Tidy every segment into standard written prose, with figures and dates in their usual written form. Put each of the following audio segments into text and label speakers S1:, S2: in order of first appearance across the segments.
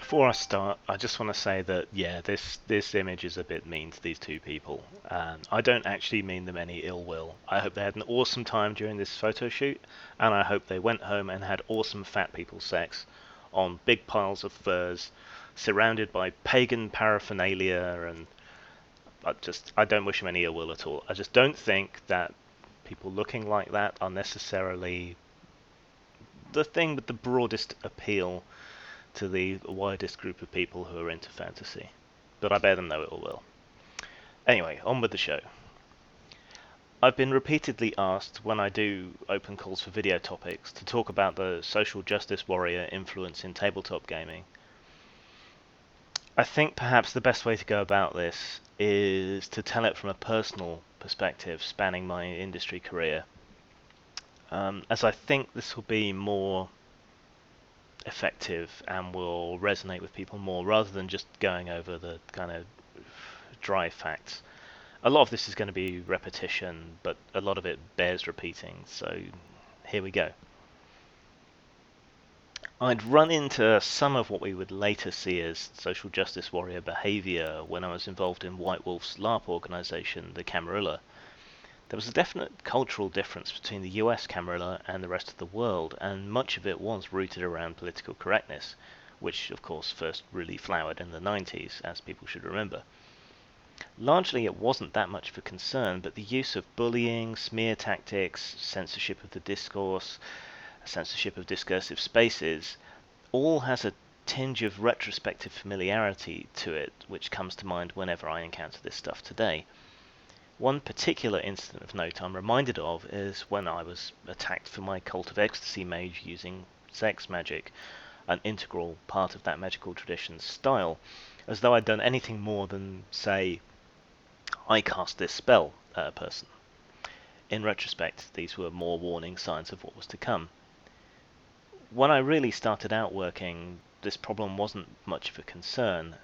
S1: Before I start, I just want to say that, yeah, this image is a bit mean to these two people. I don't actually mean them any ill will. I hope they had an awesome time during this photo shoot, and I hope they went home and had awesome fat people sex on big piles of furs, surrounded by pagan paraphernalia, and I don't wish them any ill will at all. I just don't think that people looking like that are necessarily the thing with the broadest appeal to the widest group of people who are into fantasy. But I bear them no ill will. Anyway, on with the show. I've been repeatedly asked when I do open calls for video topics to talk about the social justice warrior influence in tabletop gaming. I think perhaps the best way to go about this is to tell it from a personal perspective spanning my industry career, as I think this will be more effective and will resonate with people more rather than just going over the kind of dry facts. A lot of this is going to be repetition, but a lot of it bears repeating, so here we go. I'd run into some of what we would later see as social justice warrior behaviour when I was involved in White Wolf's LARP organisation, the Camarilla. There was a definite cultural difference between the US Camarilla and the rest of the world, and much of it was rooted around political correctness, which of course first really flowered in the 90s, as people should remember. Largely it wasn't that much of a concern, but the use of bullying, smear tactics, censorship of the discourse, censorship of discursive spaces, all has a tinge of retrospective familiarity to it, which comes to mind whenever I encounter this stuff today. One particular incident of note I'm reminded of is when I was attacked for my Cult of Ecstasy mage using sex magic, an integral part of that magical tradition's style, as though I'd done anything more than say, I cast this spell at a person. In retrospect, these were more warning signs of what was to come. When I really started out working, this problem wasn't much of a concern.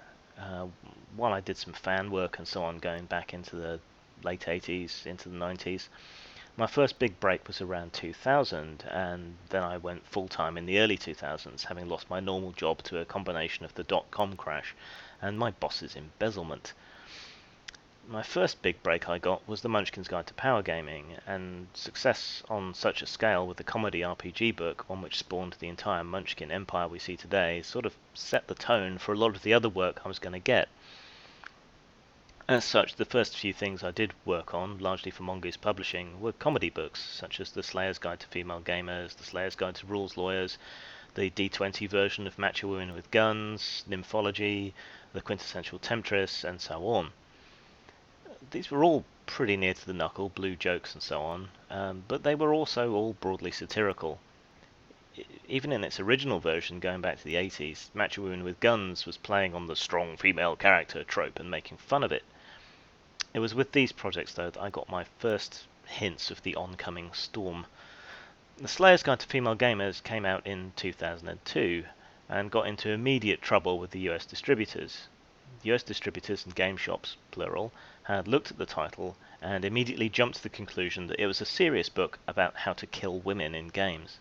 S1: While I did some fan work and so on going back into the late 80s, into the 90s. My first big break was around 2000, and then I went full-time in the early 2000s, having lost my normal job to a combination of the dot-com crash and my boss's embezzlement. My first big break I got was the Munchkin's Guide to Power Gaming, and success on such a scale with the comedy RPG book on which spawned the entire Munchkin empire we see today sort of set the tone for a lot of the other work I was going to get. As such, the first few things I did work on, largely for Mongoose Publishing, were comedy books, such as The Slayer's Guide to Female Gamers, The Slayer's Guide to Rules Lawyers, the D20 version of Match a Woman with Guns, Nymphology, The Quintessential Temptress, and so on. These were all pretty near to the knuckle, blue jokes and so on, but they were also all broadly satirical. Even in its original version, going back to the 80s, Match a Woman with Guns was playing on the strong female character trope and making fun of it. It was with these projects, though, that I got my first hints of the oncoming storm. The Slayer's Guide to Female Gamers came out in 2002 and got into immediate trouble with the US distributors. US distributors and game shops, plural, had looked at the title and immediately jumped to the conclusion that it was a serious book about how to kill women in games.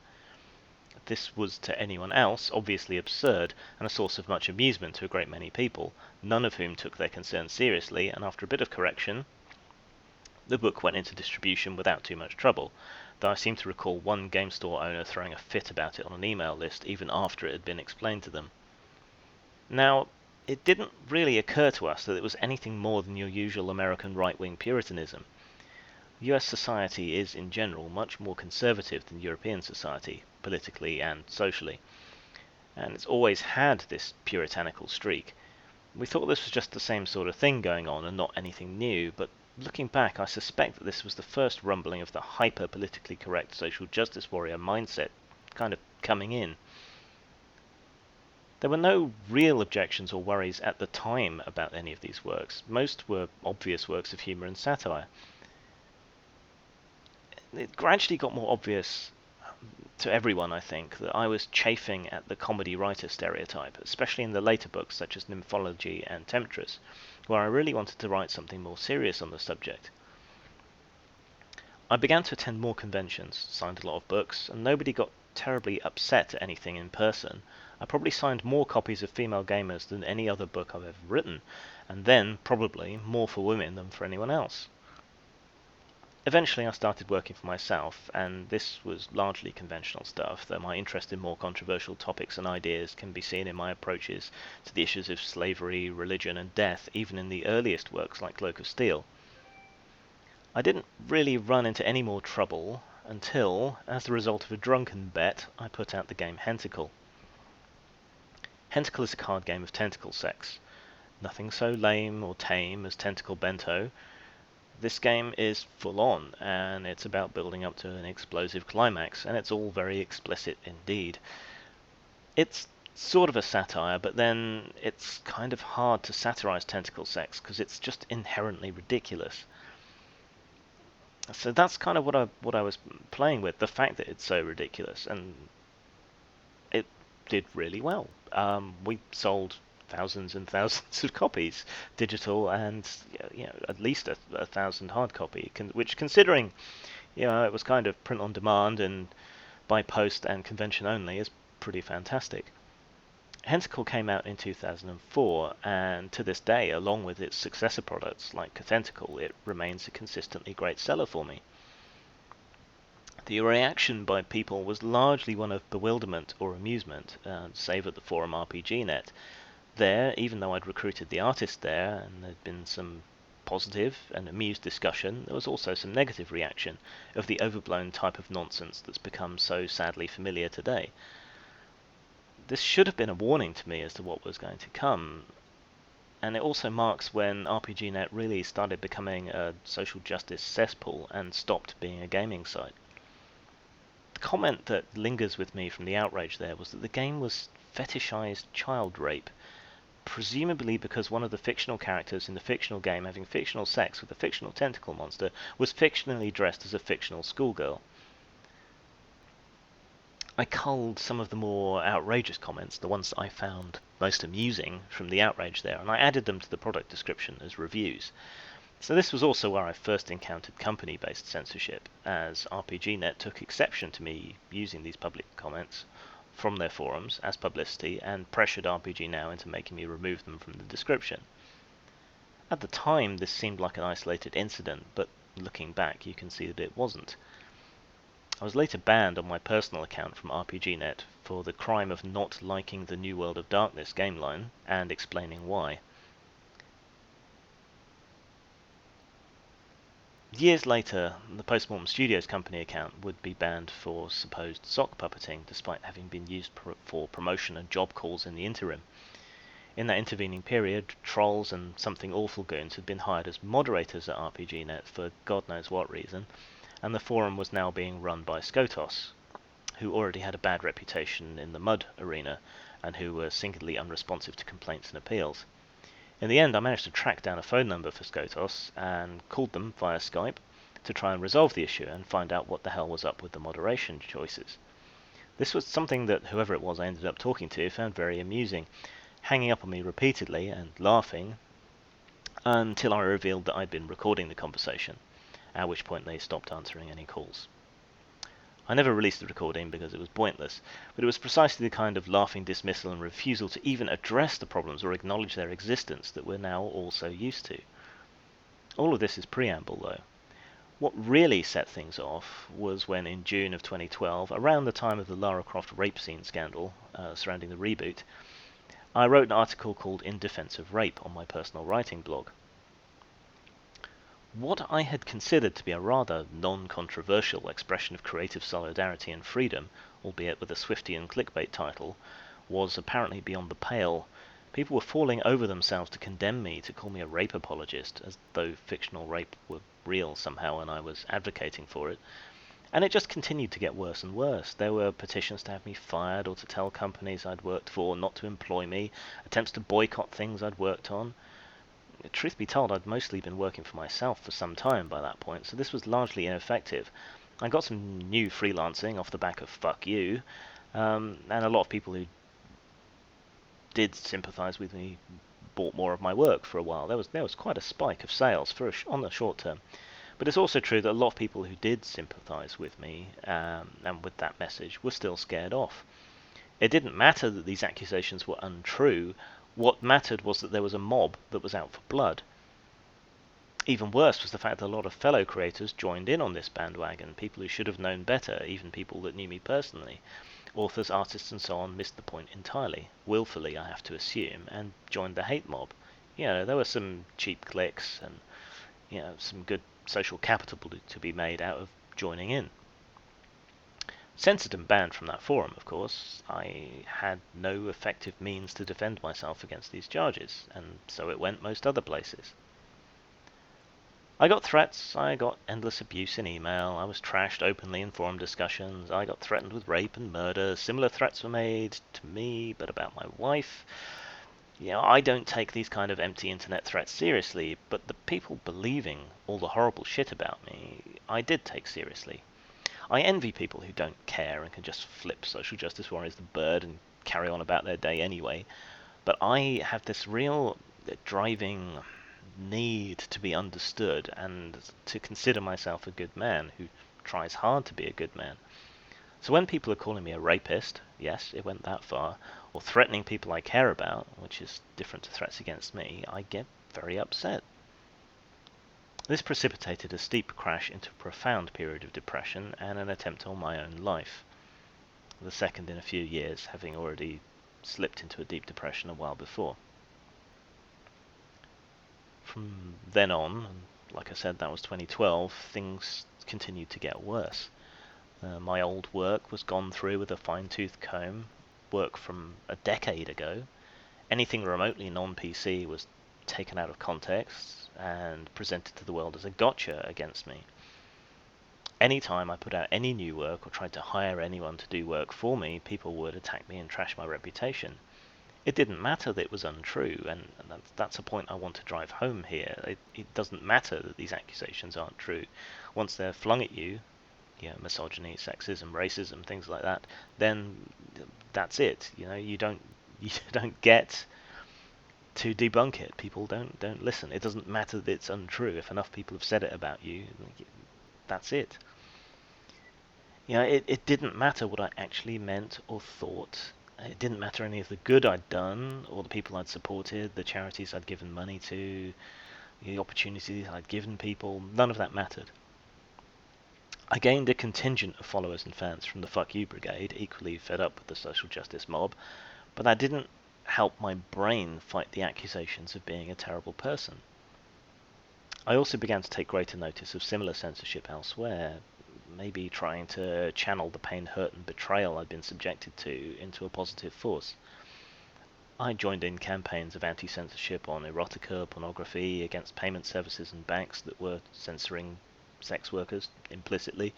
S1: This was to anyone else obviously absurd and a source of much amusement to a great many people, none of whom took their concerns seriously, and after a bit of correction, the book went into distribution without too much trouble, though I seem to recall one game store owner throwing a fit about it on an email list even after it had been explained to them. Now, it didn't really occur to us that it was anything more than your usual American right-wing puritanism. US society is, in general, much more conservative than European society, politically and socially, and it's always had this puritanical streak. We thought this was just the same sort of thing going on and not anything new, but looking back, I suspect that this was the first rumbling of the hyper-politically correct social justice warrior mindset kind of coming in. There were no real objections or worries at the time about any of these works. Most were obvious works of humour and satire. It gradually got more obvious to everyone, I think, that I was chafing at the comedy writer stereotype, especially in the later books such as Nymphology and Temptress, where I really wanted to write something more serious on the subject. I began to attend more conventions, signed a lot of books, and nobody got terribly upset at anything in person, I probably signed more copies of Female Gamers than any other book I've ever written, and then probably more for women than for anyone else. Eventually I started working for myself, and this was largely conventional stuff, though my interest in more controversial topics and ideas can be seen in my approaches to the issues of slavery, religion, and death, even in the earliest works like Cloak of Steel. I didn't really run into any more trouble until, as the result of a drunken bet, I put out the game Hentacle. Hentacle is a card game of tentacle sex. Nothing so lame or tame as Tentacle Bento. This game is full on, and it's about building up to an explosive climax, and it's all very explicit indeed. It's sort of a satire, but then it's kind of hard to satirize tentacle sex because it's just inherently ridiculous. So that's kind of what I was playing with, the fact that it's so ridiculous, and it did really well. We sold thousands and thousands of copies, digital, and at least a 1,000 hard copy, which, considering it was kind of print on demand and by post and convention only, is pretty fantastic. Hentacle came out in 2004, and to this day, along with its successor products like Cathenticle, it remains a consistently great seller for me. The reaction by people was largely one of bewilderment or amusement, save at the forum RPGNet. There, even though I'd recruited the artist there, and there'd been some positive and amused discussion, there was also some negative reaction of the overblown type of nonsense that's become so sadly familiar today. This should have been a warning to me as to what was going to come, and it also marks when RPGNet really started becoming a social justice cesspool and stopped being a gaming site. The comment that lingers with me from the outrage there was that the game was fetishized child rape, presumably because one of the fictional characters in the fictional game having fictional sex with a fictional tentacle monster was fictionally dressed as a fictional schoolgirl. I culled some of the more outrageous comments, the ones that I found most amusing from the outrage there, and I added them to the product description as reviews. So this was also where I first encountered company-based censorship, as RPGNet took exception to me using these public comments from their forums as publicity and pressured RPG Now into making me remove them from the description. At the time, this seemed like an isolated incident, but looking back, you can see that it wasn't. I was later banned on my personal account from RPGNet for the crime of not liking the New World of Darkness gameline and explaining why. Years later, the Postmortem Studios company account would be banned for supposed sock puppeting, despite having been used for promotion and job calls in the interim. In that intervening period, trolls and something awful goons had been hired as moderators at RPGNet for God knows what reason, and the forum was now being run by SocJus, who already had a bad reputation in the MUD arena, and who were singularly unresponsive to complaints and appeals. In the end, I managed to track down a phone number for SocJus and called them via Skype to try and resolve the issue and find out what the hell was up with the moderation choices. This was something that whoever it was I ended up talking to found very amusing, hanging up on me repeatedly and laughing until I revealed that I'd been recording the conversation, at which point they stopped answering any calls. I never released the recording because it was pointless, but it was precisely the kind of laughing dismissal and refusal to even address the problems or acknowledge their existence that we're now all so used to. All of this is preamble, though. What really set things off was when in June of 2012, around the time of the Lara Croft rape scene scandal surrounding the reboot, I wrote an article called In Defense of Rape on my personal writing blog. What I had considered to be a rather non-controversial expression of creative solidarity and freedom, albeit with a Swiftian clickbait title, was apparently beyond the pale. People were falling over themselves to condemn me, to call me a rape apologist, as though fictional rape were real somehow and I was advocating for it. And it just continued to get worse and worse. There were petitions to have me fired or to tell companies I'd worked for not to employ me, attempts to boycott things I'd worked on. Truth be told, I'd mostly been working for myself for some time by that point, so this was largely ineffective. I got some new freelancing off the back of fuck you, and a lot of people who did sympathise with me bought more of my work for a while. There was quite a spike of sales on the short term. But it's also true that a lot of people who did sympathise with me and with that message were still scared off. It didn't matter that these accusations were untrue. What mattered was that there was a mob that was out for blood. Even worse was the fact that a lot of fellow creators joined in on this bandwagon, people who should have known better, even people that knew me personally. Authors, artists, and so on missed the point entirely, willfully I have to assume, and joined the hate mob. There were some cheap clicks and some good social capital to be made out of joining in. Censored and banned from that forum, of course, I had no effective means to defend myself against these charges, and so it went most other places. I got threats, I got endless abuse in email, I was trashed openly in forum discussions, I got threatened with rape and murder, similar threats were made to me, but about my wife. I don't take these kind of empty internet threats seriously, but the people believing all the horrible shit about me, I did take seriously. I envy people who don't care and can just flip social justice warriors the bird and carry on about their day anyway, but I have this real driving need to be understood and to consider myself a good man who tries hard to be a good man. So when people are calling me a rapist, yes, it went that far, or threatening people I care about, which is different to threats against me, I get very upset. This precipitated a steep crash into a profound period of depression and an attempt on my own life. The second in a few years, having already slipped into a deep depression a while before. From then on, like I said, that was 2012, things continued to get worse. My old work was gone through with a fine-tooth comb, work from a decade ago. Anything remotely non-PC was taken out of context and presented to the world as a gotcha against me. Anytime I put out any new work or tried to hire anyone to do work for me, people would attack me and trash my reputation. It didn't matter that it was untrue, and that's a point I want to drive home here. It doesn't matter that these accusations aren't true. Once they're flung at you, misogyny, sexism, racism, things like that, then that's it. You don't get to debunk it. People don't listen. It doesn't matter that it's untrue. If enough people have said it about you, that's it. It didn't matter what I actually meant or thought. It didn't matter any of the good I'd done, or the people I'd supported, the charities I'd given money to, the opportunities I'd given people. None of that mattered. I gained a contingent of followers and fans from the Fuck You Brigade, equally fed up with the social justice mob, but that didn't help my brain fight the accusations of being a terrible person. I also began to take greater notice of similar censorship elsewhere, maybe trying to channel the pain, hurt, and betrayal I'd been subjected to into a positive force. I joined in campaigns of anti-censorship on erotica, pornography, against payment services and banks that were censoring sex workers implicitly.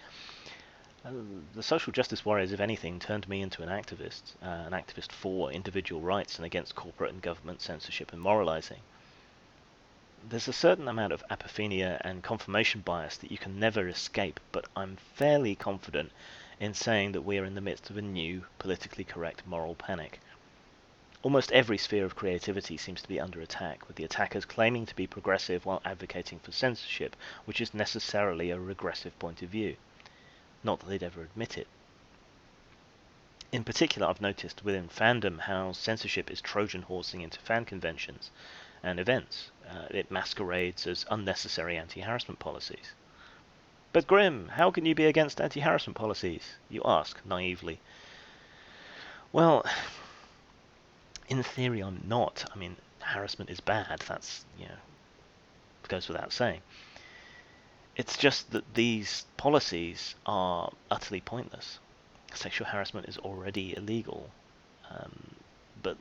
S1: The social justice warriors, if anything, turned me into an activist for individual rights and against corporate and government censorship and moralizing. There's a certain amount of apophenia and confirmation bias that you can never escape, but I'm fairly confident in saying that we are in the midst of a new, politically correct moral panic. Almost every sphere of creativity seems to be under attack, with the attackers claiming to be progressive while advocating for censorship, which is necessarily a regressive point of view. Not that they'd ever admit it. In particular, I've noticed within fandom how censorship is Trojan horsing into fan conventions and events. It masquerades as unnecessary anti-harassment policies. But Grim, how can you be against anti-harassment policies? You ask, naively. Well, in theory I'm not. I mean, harassment is bad. That's, goes without saying. It's just that these policies are utterly pointless. Sexual harassment is already illegal. But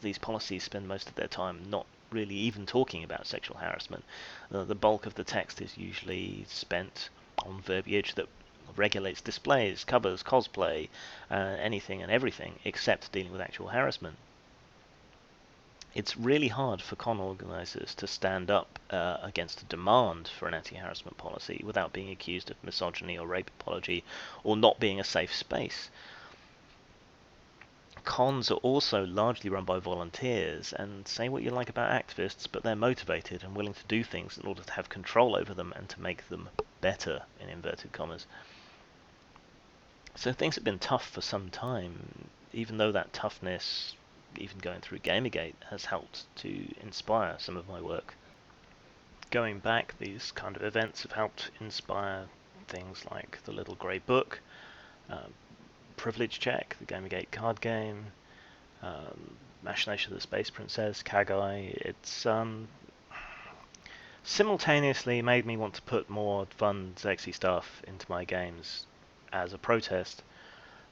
S1: these policies spend most of their time not really even talking about sexual harassment. The bulk of the text is usually spent on verbiage that regulates displays, covers, cosplay, anything and everything except dealing with actual harassment. It's really hard for con organisers to stand up against a demand for an anti-harassment policy without being accused of misogyny or rape apology or not being a safe space. Cons are also largely run by volunteers, and say what you like about activists, but they're motivated and willing to do things in order to have control over them and to make them better, in inverted commas. So things have been tough for some time. even though that toughness, even going through Gamergate, has helped to inspire some of my work. Going back, these kind of events have helped inspire things like the Little Grey Book, Privilege Check, the Gamergate card game, Machination of the Space Princess, Kagai. It's simultaneously made me want to put more fun, sexy stuff into my games as a protest,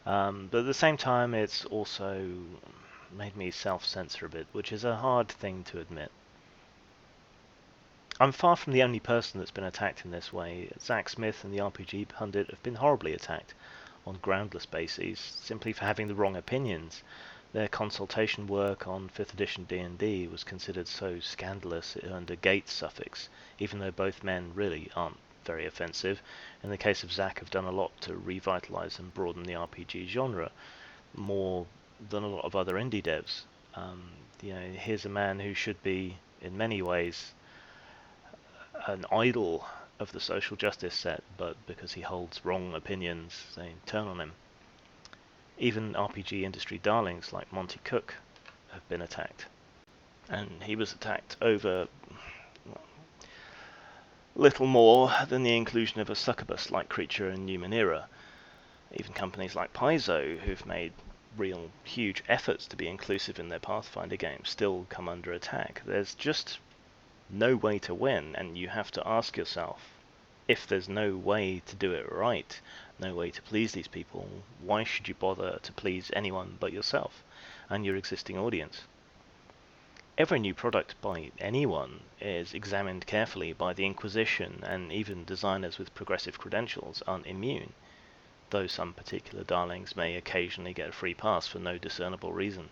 S1: but at the same time it's also made me self-censor a bit, which is a hard thing to admit. I'm far from the only person that's been attacked in this way. Zach Smith and the RPG Pundit have been horribly attacked on groundless bases, simply for having the wrong opinions. Their consultation work on 5th edition D&D was considered so scandalous it earned a Gate suffix, even though both men really aren't very offensive. In the case of Zach, have done a lot to revitalise and broaden the RPG genre, more than a lot of other indie devs. Here's a man who should be, in many ways, an idol of the social justice set, but because he holds wrong opinions, they turn on him. Even RPG industry darlings like Monty Cook have been attacked. And he was attacked over little more than the inclusion of a succubus-like creature in Numenera. Even companies like Paizo, who've made real huge efforts to be inclusive in their Pathfinder games, still come under attack. There's just no way to win, and you have to ask yourself, if there's no way to do it right, no way to please these people, why should you bother to please anyone but yourself and your existing audience? Every new product by anyone is examined carefully by the Inquisition, and even designers with progressive credentials aren't immune, though some particular darlings may occasionally get a free pass for no discernible reason.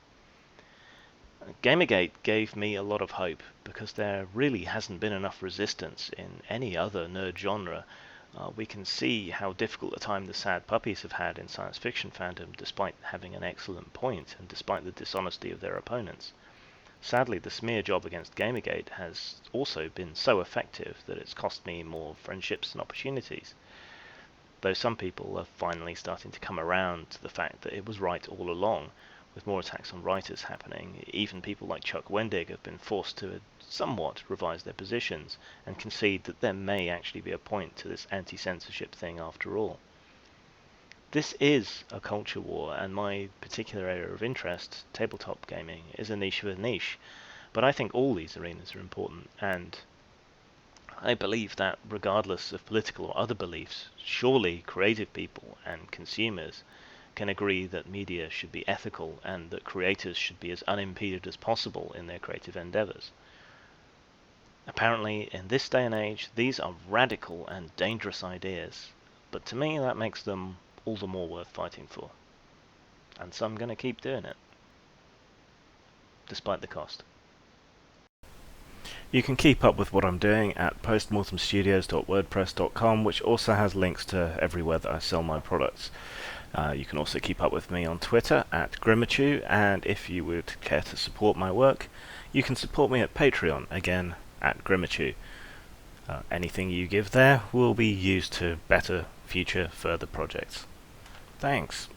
S1: Gamergate gave me a lot of hope, because there really hasn't been enough resistance in any other nerd genre. We can see how difficult a time the sad puppies have had in science fiction fandom, despite having an excellent point and despite the dishonesty of their opponents. Sadly, the smear job against Gamergate has also been so effective that it's cost me more friendships and opportunities. Though some people are finally starting to come around to the fact that it was right all along. With more attacks on writers happening, even people like Chuck Wendig have been forced to somewhat revise their positions and concede that there may actually be a point to this anti-censorship thing after all. This is a culture war, and my particular area of interest, tabletop gaming, is a niche of a niche, but I think all these arenas are important, and I believe that regardless of political or other beliefs, surely creative people and consumers can agree that media should be ethical and that creators should be as unimpeded as possible in their creative endeavors. Apparently, in this day and age, these are radical and dangerous ideas, but to me that makes them all the more worth fighting for. And so I'm going to keep doing it, despite the cost. You can keep up with what I'm doing at postmortemstudios.wordpress.com, which also has links to everywhere that I sell my products. You can also keep up with me on Twitter at Grimachu, and if you would care to support my work, you can support me at Patreon, again at Grimachu. Anything you give there will be used to better future further projects. Thanks.